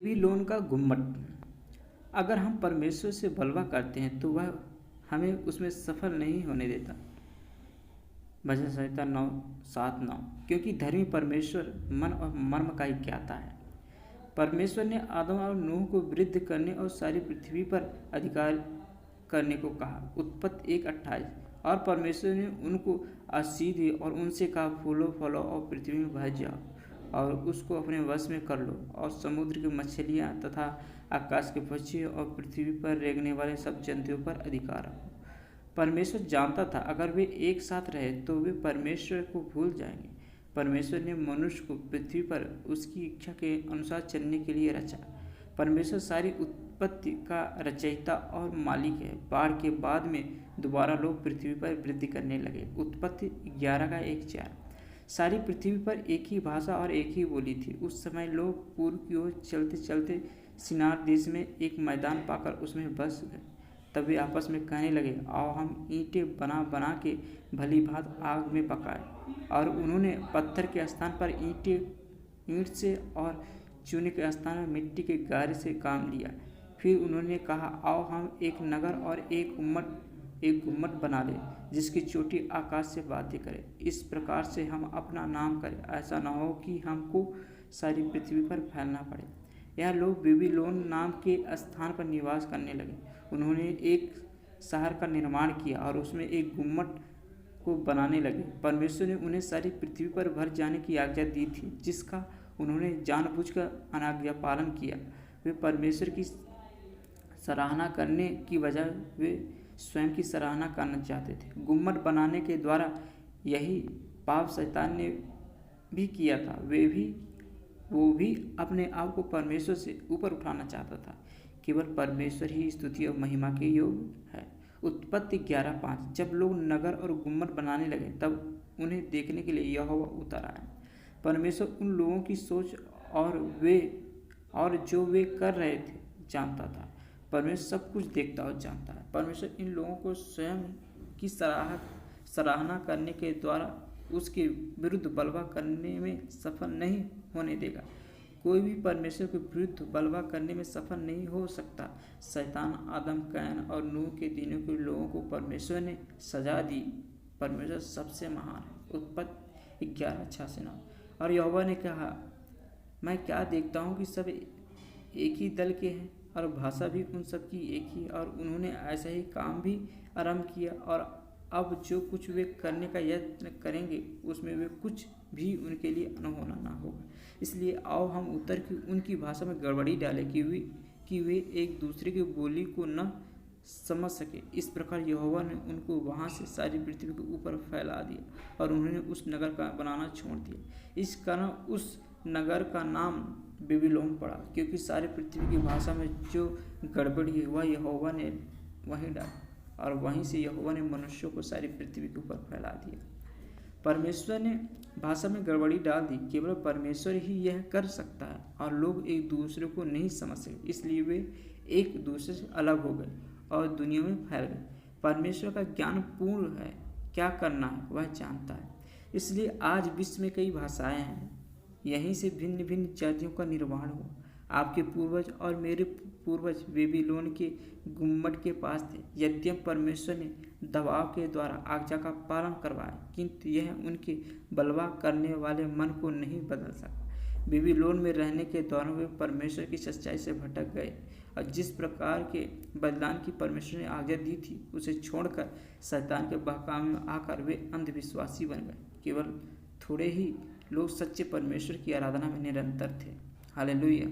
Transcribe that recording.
Babylon का गुम्मट। अगर हम परमेश्वर से बलवा करते हैं तो वह हमें उसमें सफल नहीं होने देता। भजन संहिता 9:7-9। क्योंकि धर्मी परमेश्वर मन और मर्म का ही ज्ञाता है। परमेश्वर ने आदम और नूह को वृद्ध करने और सारी पृथ्वी पर अधिकार करने को कहा। उत्पत्ति 1:28। और परमेश्वर ने उनको आशीष दी और उनसे कहा, फूलो फलो और पृथ्वी में भर जाओ और उसको अपने वश में कर लो और समुद्र की मछलियाँ तथा आकाश के पक्षी और पृथ्वी पर रेंगने वाले सब जंतुओं पर अधिकार रखो। परमेश्वर जानता था अगर वे एक साथ रहे तो वे परमेश्वर को भूल जाएंगे। परमेश्वर ने मनुष्य को पृथ्वी पर उसकी इच्छा के अनुसार चलने के लिए रचा। परमेश्वर सारी उत्पत्ति का रचयिता और मालिक है। बाढ़ के बाद में दोबारा लोग पृथ्वी पर वृद्धि करने लगे। उत्पत्ति 11:1-4। सारी पृथ्वी पर एक ही भाषा और एक ही बोली थी। उस समय लोग पूर्व की ओर चलते चलते शिनार देश में एक मैदान पाकर उसमें बस गए। तब वे आपस में कहने लगे, आओ हम ईंटें बना बना के भली भांति आग में पकाएं। और उन्होंने पत्थर के स्थान पर ईंट से और चूने के स्थान में मिट्टी के गारे से काम लिया। फिर उन्होंने कहा, आओ हम एक नगर और एक गुम्मट बना लें जिसकी चोटी आकाश से बातें करे। इस प्रकार से हम अपना नाम करें, ऐसा न हो कि हमको सारी पृथ्वी पर फैलना पड़े। यह लोग बेबीलोन नाम के स्थान पर निवास करने लगे। उन्होंने एक शहर का निर्माण किया और उसमें एक गुम्मट को बनाने लगे। परमेश्वर ने उन्हें सारी पृथ्वी पर भर जाने की आज्ञा दी थी, जिसका उन्होंने जानबूझकर अनाज्ञा पालन किया। वे परमेश्वर की सराहना करने की बजाय वे स्वयं की सराहना करना चाहते थे। गुम्मट बनाने के द्वारा यही पाप शैतान ने भी किया था। वो भी अपने आप को परमेश्वर से ऊपर उठाना चाहता था। केवल परमेश्वर ही स्तुति और महिमा के योग्य है। उत्पत्ति 11:5। जब लोग नगर और गुम्मट बनाने लगे तब उन्हें देखने के लिए यहोवा उतर आया। परमेश्वर उन लोगों की सोच और जो वे कर रहे थे जानता था। परमेश्वर सब कुछ देखता और जानता है। परमेश्वर इन लोगों को स्वयं की सराहना करने के द्वारा उसके विरुद्ध बलवा करने में सफल नहीं होने देगा। कोई भी परमेश्वर के विरुद्ध बलवा करने में सफल नहीं हो सकता। शैतान, आदम, कैन और नूह के दिनों के लोगों को परमेश्वर ने सजा दी। परमेश्वर सबसे महान है। उत्पत्ति 11:6-9। और यहोवा ने कहा, मैं क्या देखता हूँ कि सब एक ही दल के हैं और भाषा भी उन सब की एक ही। और उन्होंने ऐसा ही काम भी आरंभ किया और अब जो कुछ वे करने का यत्न करेंगे उसमें वे कुछ भी उनके लिए अनहोना ना होगा। इसलिए आओ हम उतर के उनकी भाषा में गड़बड़ी डालें कि वे एक दूसरे की बोली को न समझ सके। इस प्रकार यहोवा ने उनको वहाँ से सारी पृथ्वी के ऊपर फैला दिया और उन्होंने उस नगर का बनाना छोड़ दिया। इस कारण उस नगर का नाम बेबीलोन पड़ा, क्योंकि सारी पृथ्वी की भाषा में जो गड़बड़ी है वह यहोवा ने वहीं डाली और वहीं से यहोवा ने मनुष्यों को सारी पृथ्वी के ऊपर फैला दिया। परमेश्वर ने भाषा में गड़बड़ी डाल दी। केवल परमेश्वर ही यह कर सकता है और लोग एक दूसरे को नहीं समझ सके, इसलिए वे एक दूसरे से अलग हो गए और दुनिया में फैल गए। परमेश्वर का ज्ञान पूर्ण है, क्या करना है वह जानता है। इसलिए आज विश्व में कई भाषाएं हैं। यहीं से भिन्न भिन्न जातियों का निर्माण हुआ। आपके पूर्वज और मेरे पूर्वज बेबीलोन के गुम्मट के पास थे। यद्यपि परमेश्वर ने दबाव के द्वारा आज्ञा का पालन करवाया, किंतु यह उनके बलवा करने वाले मन को नहीं बदल सका। बेबीलोन में रहने के दौरान वे परमेश्वर की सच्चाई से भटक गए और जिस प्रकार के बलिदान की परमेश्वर ने आज्ञा दी थी उसे छोड़कर शैतान के बहकावे में आकर वे अंधविश्वासी बन गए। केवल थोड़े ही लोग सच्चे परमेश्वर की आराधना में निरंतर थे। हालेलुया।